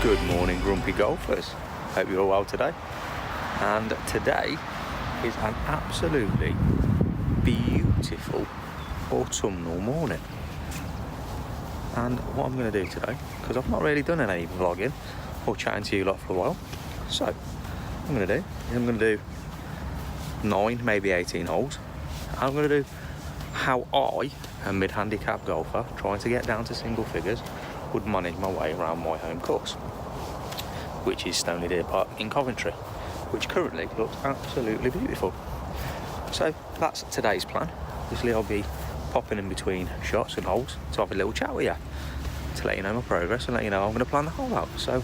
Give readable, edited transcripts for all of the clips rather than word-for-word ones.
Good morning, grumpy golfers. Hope you're all well today. And today is an absolutely beautiful autumnal morning. And what I'm going to do today, because I've not really done any vlogging or chatting to you lot for a while, so what I'm going to do 9, maybe 18 holes. I'm going to do how I, a mid-handicap golfer trying to get down to single figures, would manage my way around my home course, which is Stoney Deer Park in Coventry, which currently looks absolutely beautiful. So that's today's plan. Obviously I'll be popping in between shots and holes to have a little chat with you, to let you know my progress and let you know I'm going to plan the hole out. So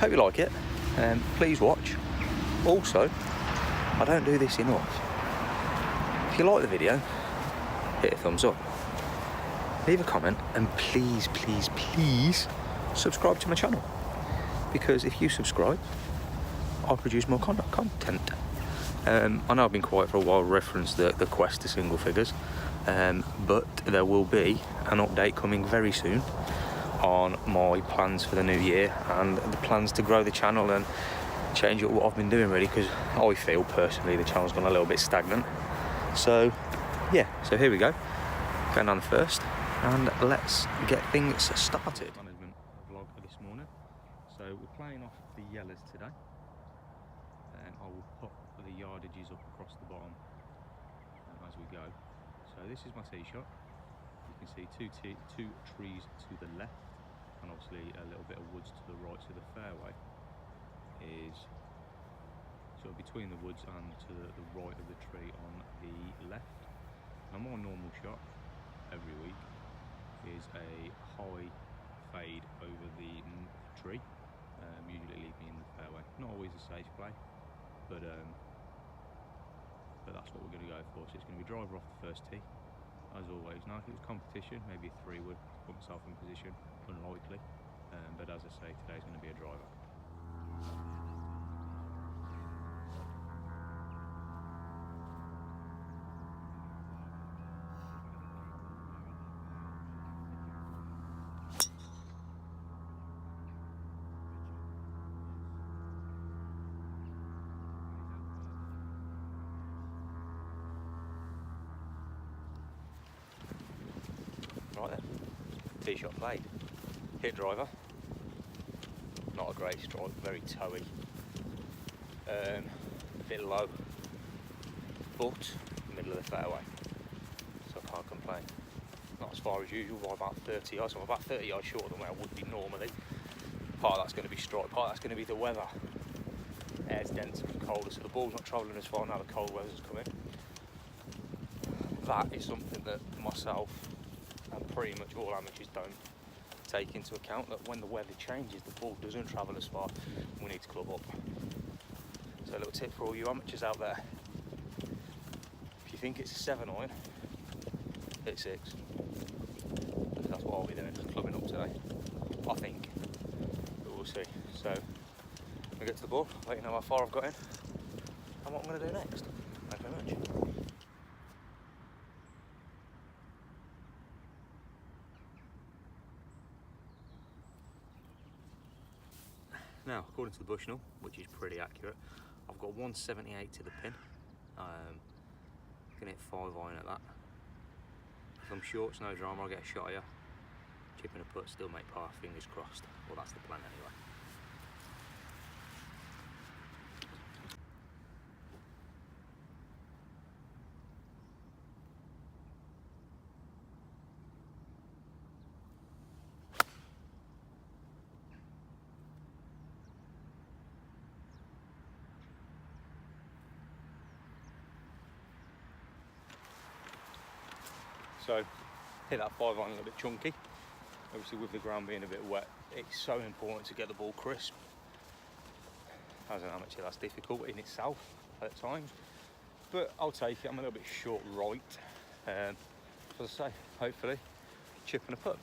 hope you like it, and please watch. Also, I don't do this enough. If you like the video, hit a thumbs up, leave a comment, and please subscribe to my channel, because if you subscribe, I'll produce more content. I know I've been quiet for a while, referenced the quest to single figures, but there will be an update coming very soon on my plans for the new year and the plans to grow the channel and change up what I've been doing, really, because I feel personally the channel's gone a little bit stagnant. So yeah, so here we go, going on first, and let's get things started. Management vlog this morning. So we're playing off the yellows today, and I will put the yardages up across the bottom as we go. So this is my tee shot. You can see two trees to the left, and obviously a little bit of woods to the right. So the fairway is sort of between the woods and to the right of the tree on the left. And my normal shot every week is a high fade over the tree, usually leaving in the fairway. Not always a safe play, but that's what we're going to go for. So it's going to be driver off the first tee, as always. Now if it was competition, maybe a 3 would put myself in position, unlikely, but as I say, today's going to be a driver. Right then, tee shot played. Hit driver, not a great strike, very toey, a bit low, but middle of the fairway, so I can't complain. Not as far as usual, by about 30 yards, so I'm about 30 yards shorter than where I would be normally. Part of that's going to be strike, part of that's going to be the weather. Air's dense and colder, so the ball's not travelling as far now the cold weather's coming. That is something that myself and pretty much all amateurs don't take into account, that when the weather changes the ball doesn't travel as far. We need to club up. So a little tip for all you amateurs out there: if you think it's a 7 iron, hit 6. That's what I'll be doing, clubbing up today, I think, but we'll see. So I'm gonna get to the ball, let you know how far I've got in and what I'm going to do next. Thank you very much. Now, according to the Bushnell, which is pretty accurate, I've got 178 to the pin. Can hit 5 iron at that. If I'm short, it's no drama, I'll get a shot here. Chip and a putt, still make par, fingers crossed. Well, that's the plan anyway. So, hit that 5 iron a little bit chunky. Obviously with the ground being a bit wet, it's so important to get the ball crisp. As an amateur, that's difficult in itself at times, but I'll take it. I'm a little bit short right. As I say, hopefully chip and a putt.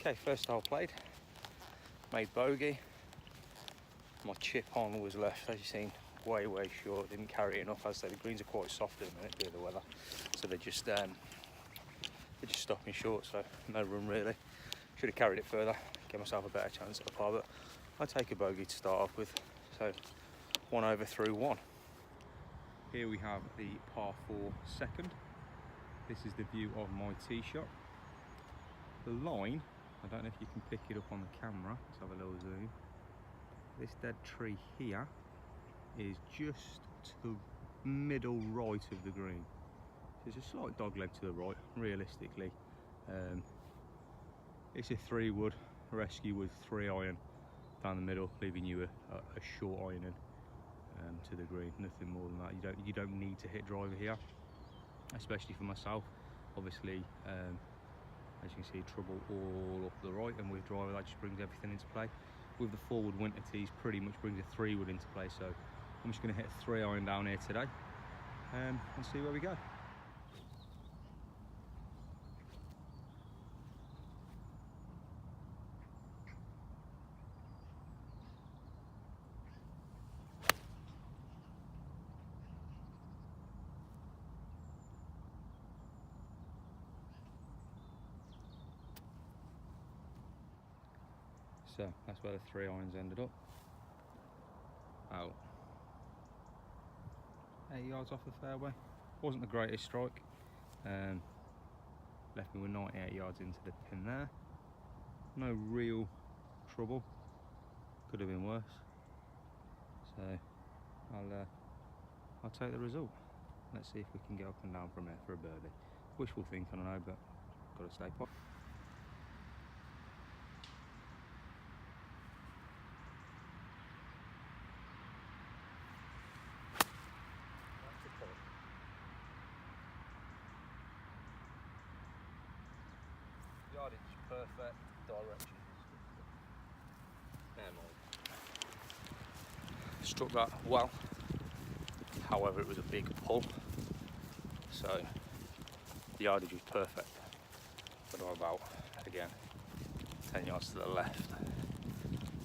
Okay, first hole played, made bogey. My chip on was left, as you've seen, way short. Didn't carry it enough. As I say, the greens are quite soft at the minute due to the weather, so they're just stopping short. So no room really. Should have carried it further, give myself a better chance at the par. But I take a bogey to start off with. So 1 over through 1. Here we have the par 4 second. This is the view of my tee shot. The line, I don't know if you can pick it up on the camera. Let's have a little zoom. This dead tree here is just to the middle right of the green. There's a slight dog leg to the right, realistically. It's a 3-wood rescue with 3-iron down the middle, leaving you a short iron in to the green. Nothing more than that. You don't need to hit driver here, especially for myself. Obviously, as you can see, trouble all up the right, and with driver that just brings everything into play. With the 4-wood winter tees, pretty much brings a 3-wood into play. So I'm just going to hit a 3-iron down here today and see where we go. So that's where the 3-irons ended up. Out 8 yards off the fairway. Wasn't the greatest strike. Left me with 98 yards into the pin there. No real trouble. Could have been worse. So I'll take the result. Let's see if we can get up and down from here for a birdie. Wishful thinking, I know, but got to stay put. Yardage perfect, direction. Never mind. Struck that well. However, it was a big pull, so the yardage was perfect. But I'm about, again, 10 yards to the left.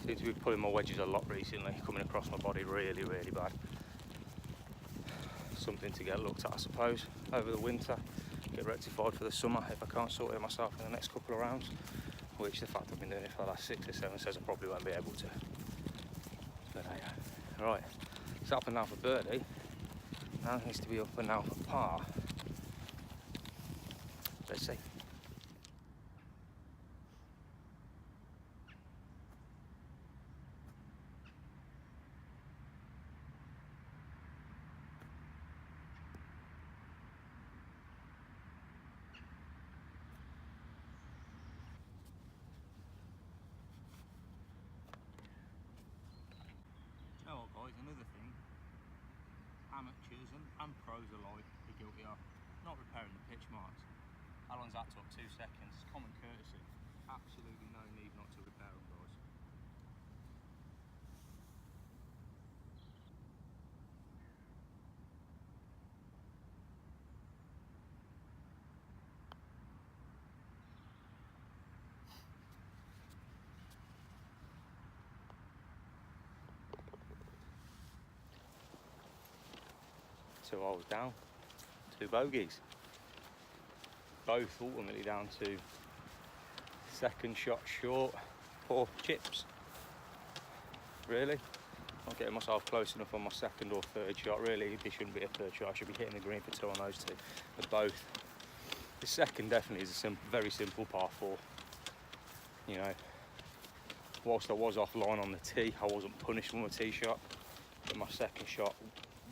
Seem to be pulling my wedges a lot recently, coming across my body really bad. Something to get looked at, I suppose, over the winter. Get rectified for the summer if I can't sort it myself in the next couple of rounds, which the fact I've been doing it for the last 6 or 7 says I probably won't be able to. But right, it's up and down for birdie. Now it needs to be up and down for par. Let's see. You know what, guys, another thing, amateurs and pros alike are guilty of not repairing the pitch marks. How long's that took? 2 seconds. Common courtesy. Absolutely no need not to repair them, guys. Two holes down, 2 bogeys. Both ultimately down to second shot short, poor chips. Really? Not getting myself close enough on my second or third shot. Really, this shouldn't be a third shot. I should be hitting the green for 2 on those 2. But both. The second definitely is a very simple par 4. You know, whilst I was offline on the tee, I wasn't punished on my tee shot. But my second shot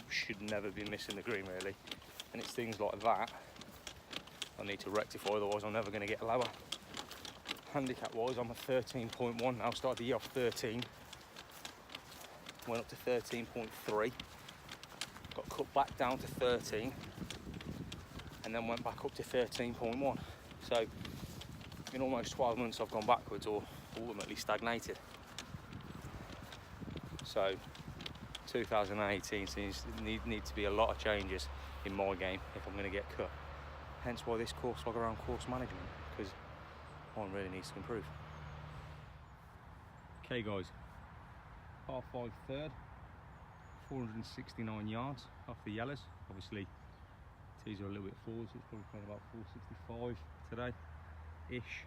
should never be missing the green, really. And it's things like that I need to rectify, otherwise I'm never going to get lower. Handicap wise, I'm at 13.1 now. Started the year off 13, went up to 13.3, got cut back down to 13, and then went back up to 13.1. So in almost 12 months I've gone backwards or ultimately stagnated. So 2018 seems to need to be a lot of changes in my game if I'm going to get cut. Hence why this course log around course management, because one really needs to improve. Okay guys, par 5 third, 469 yards off the yellows. Obviously tees are a little bit forward, so it's probably playing about 465 today ish.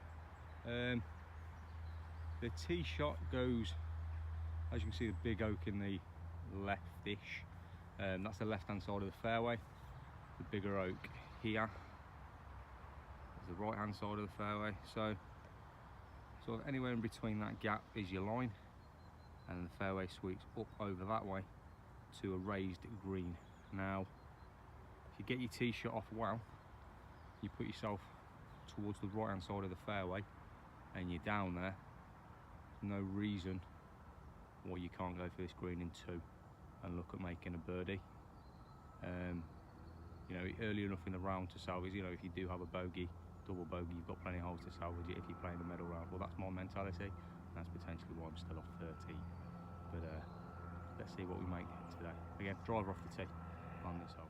The tee shot goes, as you can see, the big oak in the left-ish. That's the left-hand side of the fairway. The bigger oak here is the right-hand side of the fairway. So sort of anywhere in between that gap is your line, and the fairway sweeps up over that way to a raised green. Now, if you get your tee shot off well, you put yourself towards the right-hand side of the fairway, and you're down there. There's no reason why you can't go for this green in 2 and look at making a birdie. You know, early enough in the round to salvage. You know, if you do have a bogey, double bogey, you've got plenty of holes to salvage it if you're playing the middle round. Well, that's my mentality. That's potentially why I'm still off 13. But let's see what we make today. Again, driver off the tee on this hole.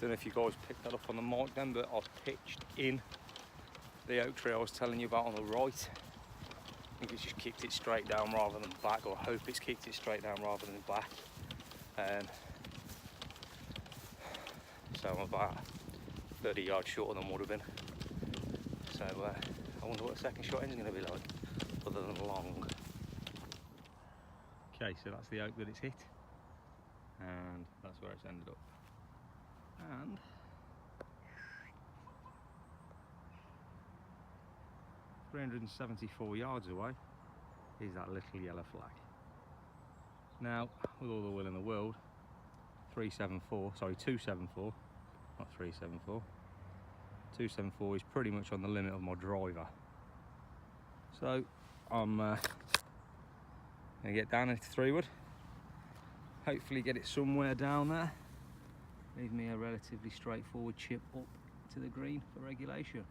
Don't know if you guys picked that up on the mic then, but I've pitched in the oak tree I was telling you about on the right. I think it's just kicked it straight down rather than back, or I hope it's kicked it straight down rather than back. So I'm about 30 yards shorter than would have been. So I wonder what the second shot is going to be like, other than long. Okay, so that's the oak that it's hit, and that's where it's ended up. And ,374 yards away is that little yellow flag. Now, with all the will in the world, 274, not 374. 274 is pretty much on the limit of my driver. So I'm gonna get down into 3-wood, hopefully get it somewhere down there. Leave me a relatively straightforward chip up to the green for regulation,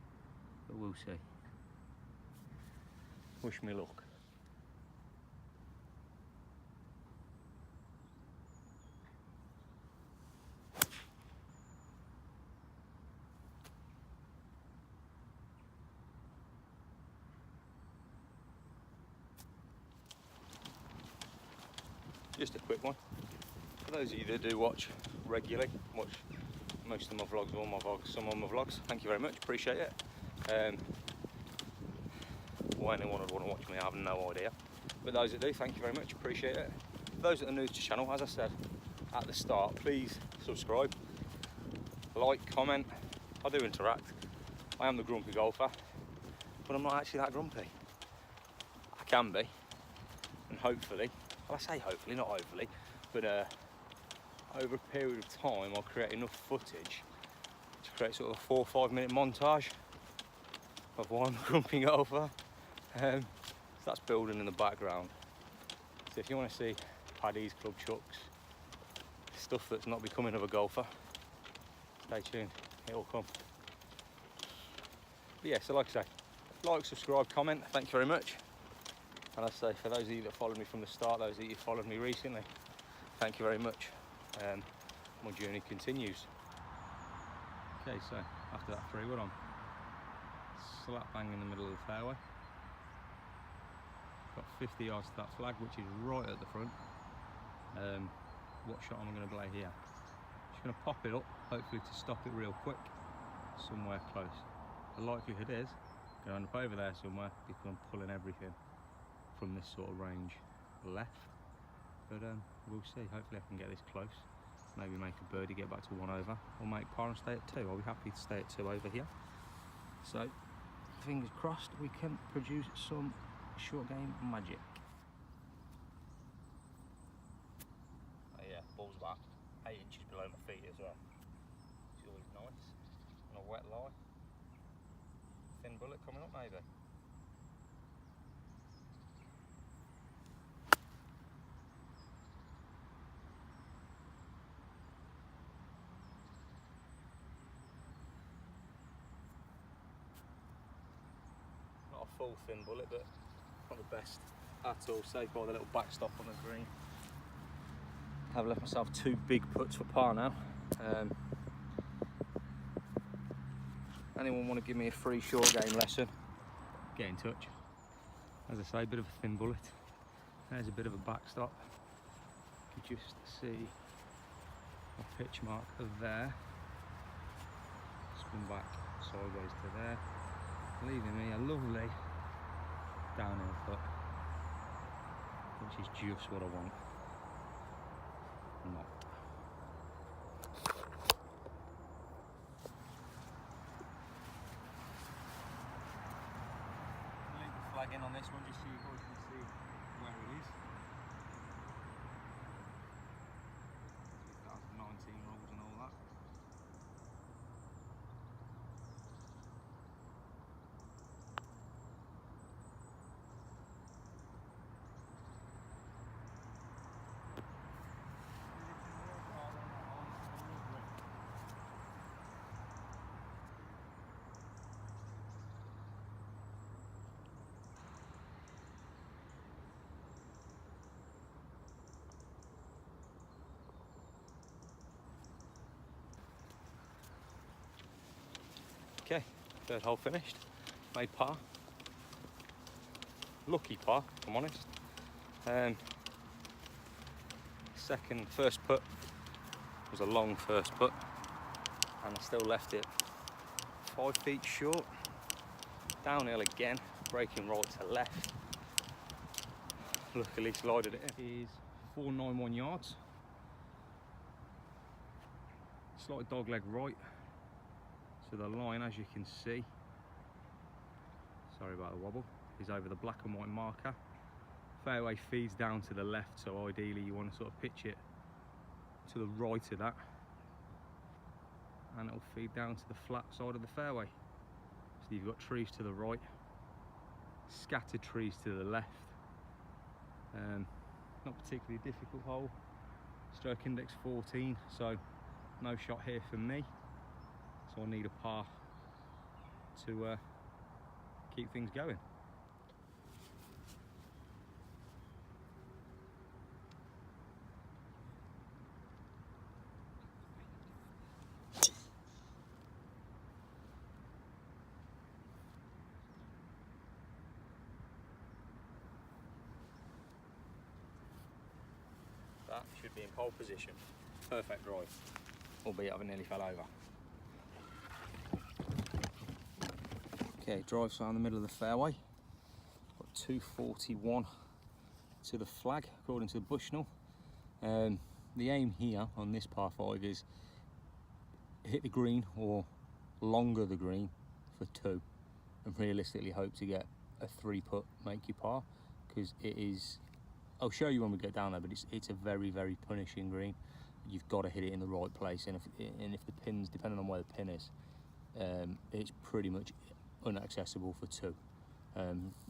but we'll see. Wish me luck. Just a quick one. For those of you that do watch regularly, watch most of my vlogs, all my vlogs, some of my vlogs, thank you very much, appreciate it. Why anyone would want to watch me, I have no idea. But those that do, thank you very much, appreciate it. For those that are new to the channel, as I said at the start, please subscribe, like, comment. I do interact. I am the grumpy golfer, but I'm not actually that grumpy. I can be, and hopefully, well, I say hopefully, not hopefully, but over a period of time I'll create enough footage to create sort of a 4 or 5 minute montage of why I'm a grumpy golfer. So that's building in the background. So if you want to see paddies, club chucks, stuff that's not becoming of a golfer, stay tuned, it'll come. But yeah, so like I say, like, subscribe, comment, thank you very much. And I say, for those of you that followed me from the start, those of you that followed me recently, thank you very much. My journey continues. Okay, so after that 3-wood, I'm slap bang in the middle of the fairway. Got 50 yards to that flag, which is right at the front. What shot am I going to play here? Just going to pop it up, hopefully to stop it real quick, somewhere close. The likelihood is going to end up over there somewhere because I'm pulling everything from this sort of range left. But we'll see. Hopefully I can get this close. Maybe make a birdie, get back to 1 over, or make par and stay at 2. I'll be happy to stay at 2 over here. So, fingers crossed, we can produce some short game magic. Oh yeah, ball's back. 8 inches below my feet as well. It's always nice. On a wet lie. Thin bullet coming up maybe. full thin bullet, but not the best at all. Saved by the little backstop on the green. I've left myself 2 big putts for par now. Anyone want to give me a free short game lesson, get in touch. As I say, a bit of a thin bullet. There's a bit of a backstop. You can just see a pitch mark there. Spin back sideways to there, leaving me a lovely downhill putt, which is just what I want. Not. Leave the flag in on this one just so you guys can see where it is. 2019 rules and all that. Okay, 3rd hole finished, made par. Lucky par, if I'm honest. First putt was a long first putt, and I still left it 5 feet short. Downhill again, breaking right to left. Luckily slided it in. It is 491 yards. Slight dog leg right. So the line, as you can see, sorry about the wobble, is over the black and white marker. Fairway feeds down to the left, so ideally you want to sort of pitch it to the right of that, and it'll feed down to the flat side of the fairway. So you've got trees to the right, scattered trees to the left. Not particularly difficult hole. Stroke index 14, so no shot here for me. So I need a par to keep things going. That should be in pole position. Perfect drive, albeit I nearly fell over. Okay, drive down the middle of the fairway. Got 241 to the flag, according to the Bushnell. The aim here on this par 5 is hit the green or longer the green for 2, and realistically hope to get a 3 putt make you par, because it is. I'll show you when we get down there, but it's a very, very punishing green. You've got to hit it in the right place, and if the pin's, depending on where the pin is, it's pretty much inaccessible for 2.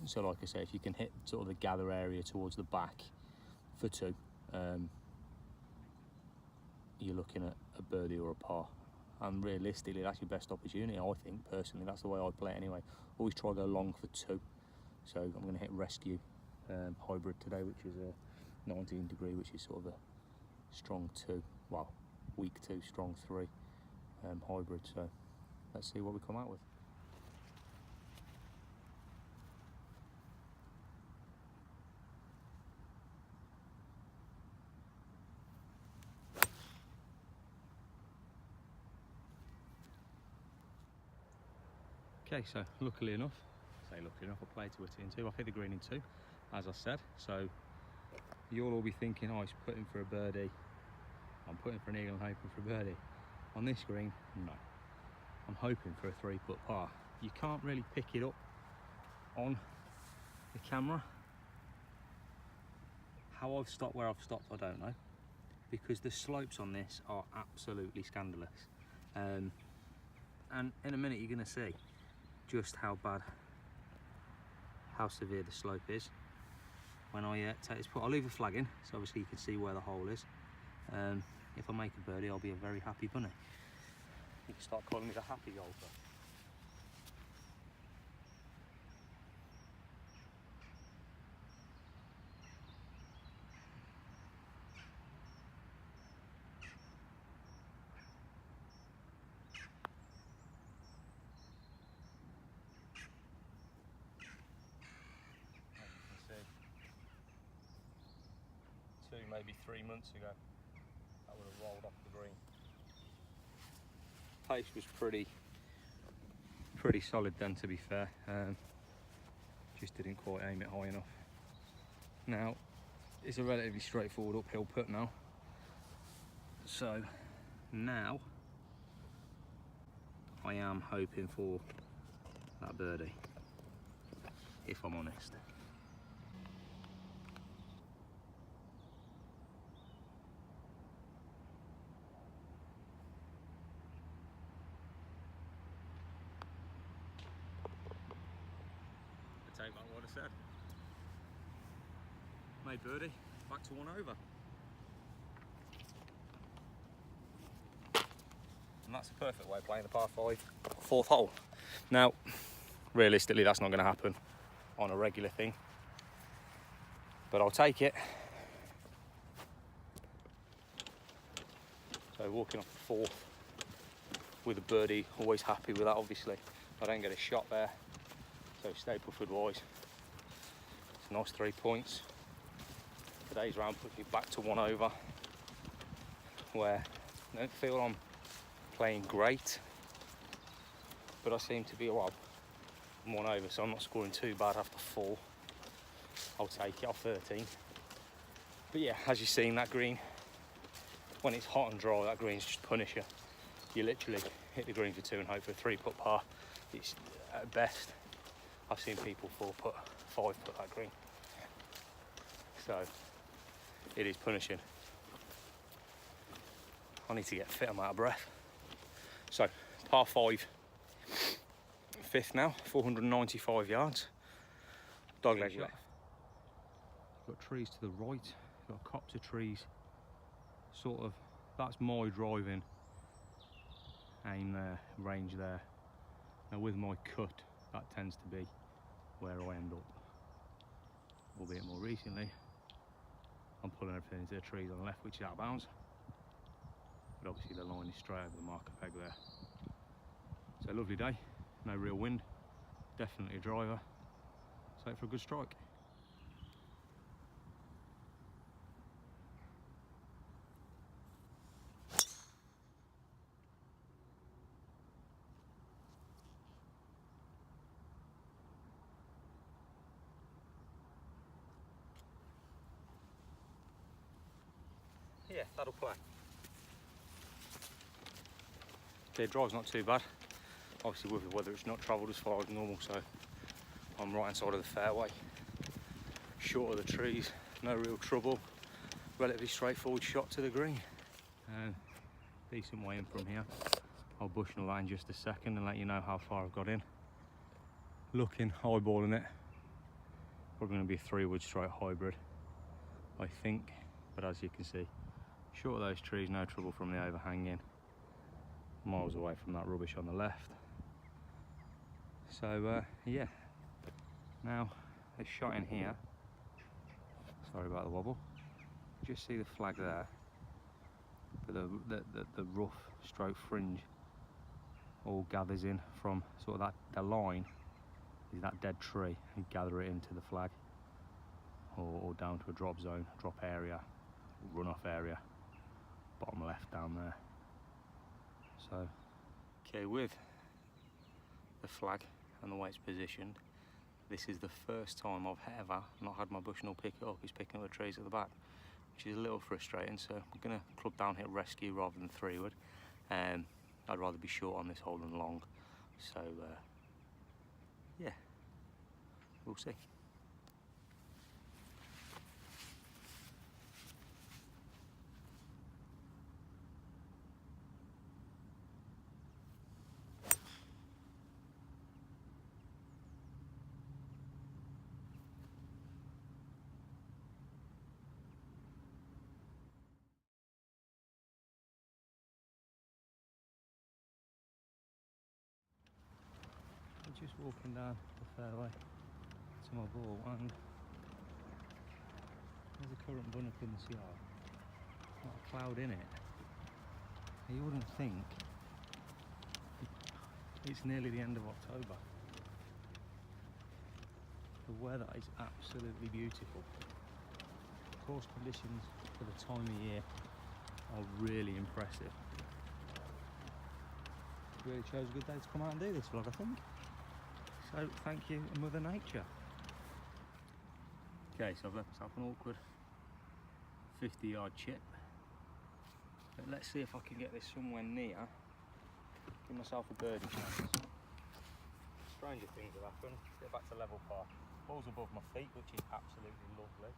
So like I say, if you can hit sort of the gather area towards the back for 2, you're looking at a birdie or a par, and realistically that's your best opportunity. I think personally that's the way I play it anyway. Always try to go long for 2. So I'm going to hit rescue hybrid today, which is a 19 degree, which is sort of a strong 2, well, weak 2, strong 3 hybrid. So let's see what we come out with. Okay, so luckily enough, I played to a tee in 2. I've hit the green in 2, as I said. So you'll all be thinking, oh, he's putting for a birdie. I'm putting for an eagle and hoping for a birdie. On this green, no. I'm hoping for a 3 putt par. You can't really pick it up on the camera. How I've stopped where I've stopped, I don't know, because the slopes on this are absolutely scandalous. And in a minute you're going to see just how severe the slope is when I take this putt. I'll leave a flag in, so obviously you can see where the hole is. If I make a birdie, I'll be a very happy bunny. You can start calling me the happy golfer. maybe 3 months ago, that would have rolled off the green. Pace was pretty solid then, to be fair. Just didn't quite aim it high enough. Now, it's a relatively straightforward uphill putt now. So now I am hoping for that birdie, if I'm honest. I take back what I said. Made birdie, back to 1 over. And that's a perfect way of playing the par 5 4th hole. Now, realistically, that's not going to happen on a regular thing, but I'll take it. So walking off the 4th with a birdie, always happy with that, obviously. I don't get a shot there, so Stapleford wise, it's a nice 3 points. Today's round puts me back to 1 over, where I don't feel I'm playing great, but I seem to be, well, I'm 1 over, so I'm not scoring too bad after 4. I'll take it off 13. But yeah, as you've seen, that green, when it's hot and dry, that green's just punish you. You literally hit the green for 2 and hope for a 3-putt par. It's at best, I've seen people 4-putt, 5-putt that green. So it is punishing. I need to get fit, I'm out of breath. So par 5, 5th now, 495 yards. Dogleg left. Got trees to the right, got a copse of trees. Sort of, that's my driving aim there, range there. Now with my cut, that tends to be where I end up. Albeit more recently, I'm pulling everything into the trees on the left, which is out of bounds. But obviously the line is straight over the marker peg there. So lovely day, no real wind, definitely a driver. So for a good strike. Yeah, that'll play. Okay, drive's not too bad. Obviously with the weather it's not travelled as far as normal, so I'm right hand side of the fairway. Short of the trees, no real trouble. Relatively straightforward shot to the green. Decent way in from here. I'll bushnell that in just a second and let you know how far I've got in. Looking, eyeballing it. Probably going to be a 3-wood straight hybrid, I think. But as you can see, short of those trees, no trouble from the overhanging. Miles away from that rubbish on the left. So yeah, now it's shot in here. Sorry about the wobble. Just see the flag there, but the rough stroke fringe all gathers in from sort of the line is that dead tree, and gather it into the flag, or down to a drop zone, drop area, runoff area, bottom left down there. So, okay, with the flag and the way it's positioned, this is the first time I've ever not had my bushnell pick it up. It's picking up the trees at the back, which is a little frustrating. So I'm going to club down, hit rescue rather than 3-wood. I'd rather be short on this hole than long. So yeah, we'll see. Just walking down the fairway to my ball, and there's a current bun up in the yard. Not a cloud in it. You wouldn't think. It's nearly the end of October. The weather is absolutely beautiful. course conditions for the time of year are really impressive. Really chose a good day to come out and do this vlog, I think. So thank you, Mother Nature. Okay, so I've left myself an awkward 50-yard chip. But let's see if I can get this somewhere near. Give myself a birdie chance. Stranger things have happened. Get back to level par. Ball's above my feet, which is absolutely lovely.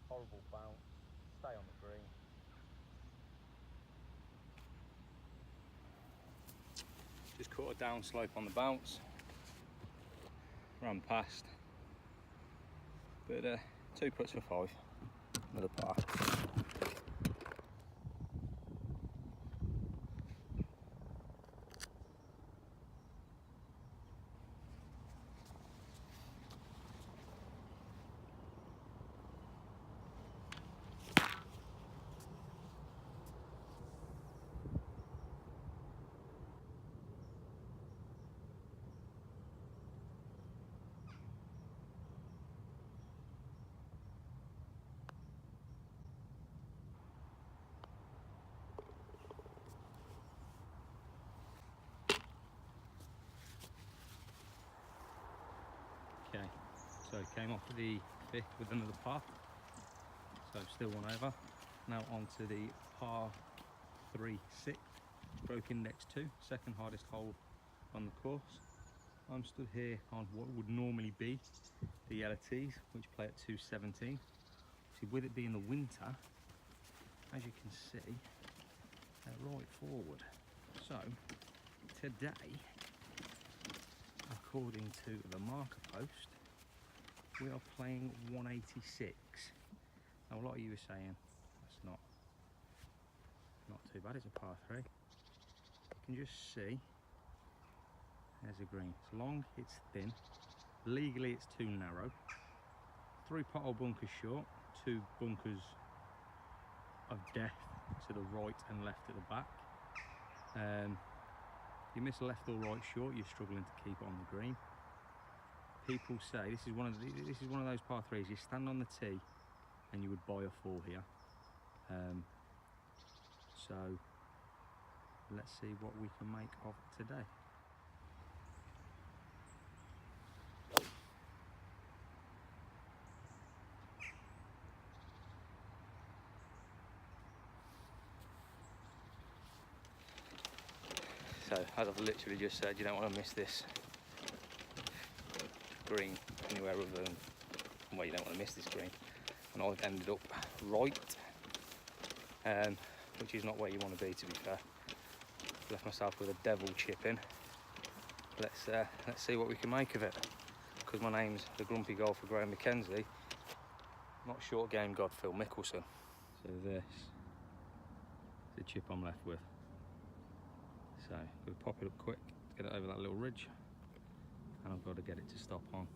Horrible bounce. Stay on the green. Just caught a down slope on the bounce. Ran past. But 2 putts for 5. Another par. Okay, so came off the 5th with another par, so still 1 over. Now on to the par 3 6th, broke index 2, second hardest hole on the course. I'm stood here on what would normally be the yellow tees, which play at 217. See, with it being the winter, as you can see, they're right forward. So today, according to the marker post, we are playing 186. Now a lot of you are saying that's not too bad, it's a par 3. You can just see there's a green. It's long, it's thin. Legally it's too narrow. 3 pothole bunkers short, 2 bunkers of death to the right and left at the back. You miss left or right short, you're struggling to keep it on the green. People say this is one of those par 3s. You stand on the tee and you would buy a 4 here. So let's see what we can make of today. So, as I've literally just said, you don't want to miss this green anywhere other than, well, you don't want to miss this green. And I've ended up right, which is not where you want to be, to be fair. Left myself with a devil chip in. Let's see what we can make of it. Because my name's the Grumpy Golfer Graham Mackenzie, not short game god Phil Mickelson. So this is the chip I'm left with. So I'm going to pop it up quick to get it over that little ridge, and I've got to get it to stop on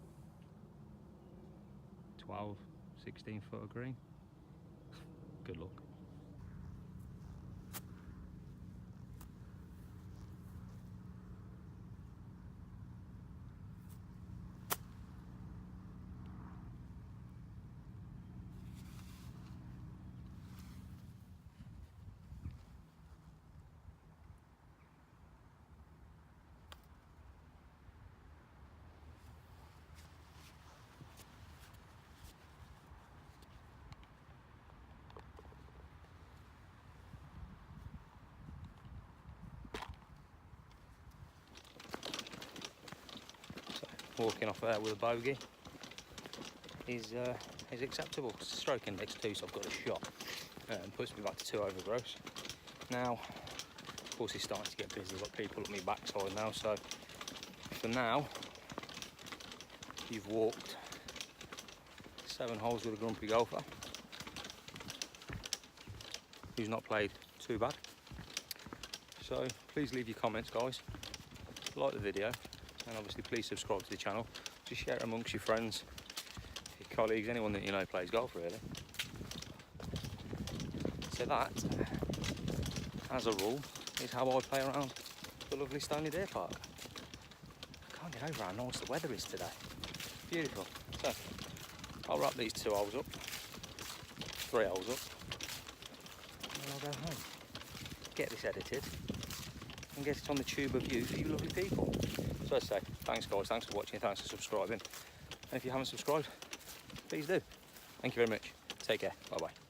12, 16 foot of green. Good luck. Walking off there with a bogey is acceptable. Stroke index 2, so I've got a shot. Puts me back to 2 over gross. Now, of course, it's starting to get busy. I've got people at my backside now, so for now, you've walked 7 holes with a grumpy golfer who's not played too bad. So please leave your comments, guys. Like the video. And obviously please subscribe to the channel. Just share it amongst your friends, your colleagues, anyone that you know plays golf really. So that, as a rule, is how I play around the lovely Stoney Deer Park. I can't get over how nice the weather is today. Beautiful. So I'll wrap these 2 holes up, 3 holes up, and then I'll go home. Get this edited and get it on the tube of you for you lovely people. So as I say, thanks guys, thanks for watching, thanks for subscribing. And if you haven't subscribed, please do. Thank you very much. Take care. Bye bye.